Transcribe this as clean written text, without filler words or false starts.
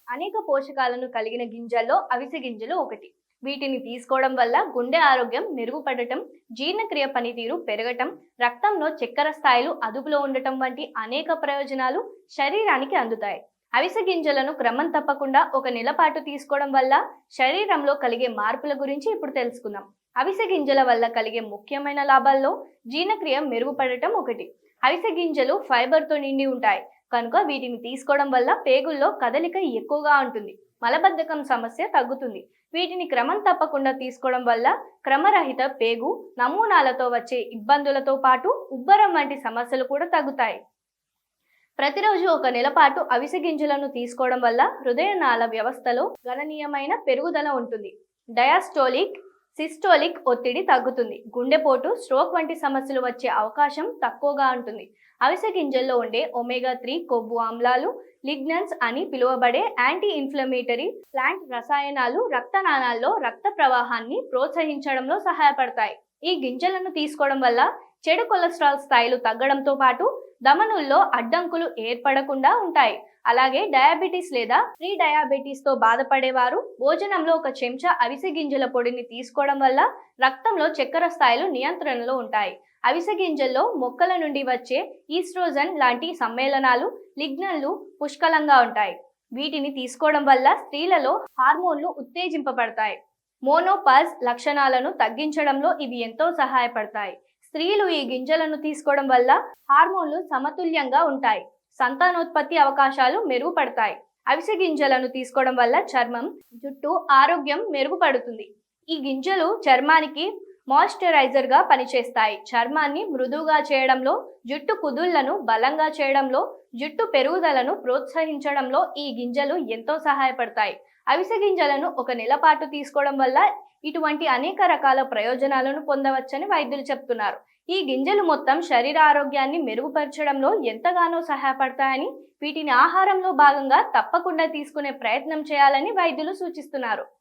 అనేక పోషకాలను కలిగిన గింజల్లో అవిసె గింజలు ఒకటి. వీటిని తీసుకోవడం వల్ల గుండె ఆరోగ్యం మెరుగుపడటం, జీర్ణక్రియ పనితీరు పెరగటం, రక్తంలో చక్కెర స్థాయిలు అదుపులో ఉండటం వంటి అనేక ప్రయోజనాలు శరీరానికి అందుతాయి. అవిసె గింజలను క్రమం తప్పకుండా ఒక నెల పాటు తీసుకోవడం వల్ల శరీరంలో కలిగే మార్పుల గురించి ఇప్పుడు తెలుసుకుందాం. అవిసె గింజల వల్ల కలిగే ముఖ్యమైన లాభాల్లో జీర్ణక్రియ మెరుగుపడటం ఒకటి. అవిసె గింజలు ఫైబర్తో నిండి ఉంటాయి కనుక వీటిని తీసుకోవడం వల్ల పేగుల్లో కదలిక ఎక్కువగా ఉంటుంది. మలబద్ధకం సమస్య తగ్గుతుంది. వీటిని క్రమం తప్పకుండా తీసుకోవడం వల్ల క్రమరహిత పేగు నమూనాలతో వచ్చే ఇబ్బందులతో పాటు ఉబ్బరం వంటి సమస్యలు కూడా తగ్గుతాయి. ప్రతిరోజు ఒక నెల పాటు అవిసె గింజలను తీసుకోవడం వల్ల హృదయనాళ వ్యవస్థలో గణనీయమైన పెరుగుదల ఉంటుంది. డయాస్టోలిక్, సిస్టోలిక్ ఒత్తిడి తగ్గుతుంది. గుండెపోటు, స్ట్రోక్ వంటి సమస్యలు వచ్చే అవకాశం తక్కువగా ఉంటుంది. అవిసె గింజల్లో ఉండే ఒమేగా 3 కొవ్వు ఆమ్లాలు, లిగ్నన్స్ అని పిలువబడే యాంటీ ఇన్ఫ్లమేటరీ ప్లాంట్ రసాయనాలు రక్తనాళాల్లో రక్త ప్రవాహాన్ని ప్రోత్సహించడంలో సహాయపడతాయి. ఈ గింజలను తీసుకోవడం వల్ల చెడు కొలెస్ట్రాల్ స్థాయిలు తగ్గడంతో పాటు ధమనుల్లో అడ్డంకులు ఏర్పడకుండా ఉంటాయి. అలాగే డయాబెటీస్ లేదా ప్రీ డయాబెటీస్ తో బాధపడేవారు భోజనంలో ఒక చెంచా అవిసె గింజల పొడిని తీసుకోవడం వల్ల రక్తంలో చక్కెర స్థాయిలు నియంత్రణలో ఉంటాయి. అవిసె గింజల్లో మొక్కల నుండి వచ్చే ఈస్ట్రోజన్ లాంటి సమ్మేళనాలు, లిగ్నన్లు పుష్కలంగా ఉంటాయి. వీటిని తీసుకోవడం వల్ల స్త్రీలలో హార్మోన్లు ఉత్తేజింపబడతాయి. మోనోపాజ్ లక్షణాలను తగ్గించడంలో ఇవి ఎంతో సహాయపడతాయి. స్త్రీలు ఈ గింజలను తీసుకోవడం వల్ల హార్మోన్లు సమతుల్యంగా ఉంటాయి. సంతానోత్పత్తి అవకాశాలు మెరుగుపడతాయి. అవిసె గింజలను తీసుకోవడం వల్ల చర్మం, జుట్టు ఆరోగ్యం మెరుగుపడుతుంది. ఈ గింజలు చర్మానికి మాయిశ్చరైజర్ గా పనిచేస్తాయి. చర్మాన్ని మృదువుగా చేయడంలో, జుట్టు కుదుళ్లను బలంగా చేయడంలో, జుట్టు పెరుగుదలను ప్రోత్సహించడంలో ఈ గింజలు ఎంతో సహాయపడతాయి. అవిసె గింజలను ఒక నెల పాటు తీసుకోవడం వల్ల ఇటువంటి అనేక రకాల ప్రయోజనాలను పొందవచ్చని వైద్యులు చెప్తున్నారు. ఈ గింజలు మొత్తం శరీర ఆరోగ్యాన్ని మెరుగుపరచడంలో ఎంతగానో సహాయపడతాయని, వీటిని ఆహారంలో భాగంగా తప్పకుండా తీసుకునే ప్రయత్నం చేయాలని వైద్యులు సూచిస్తున్నారు.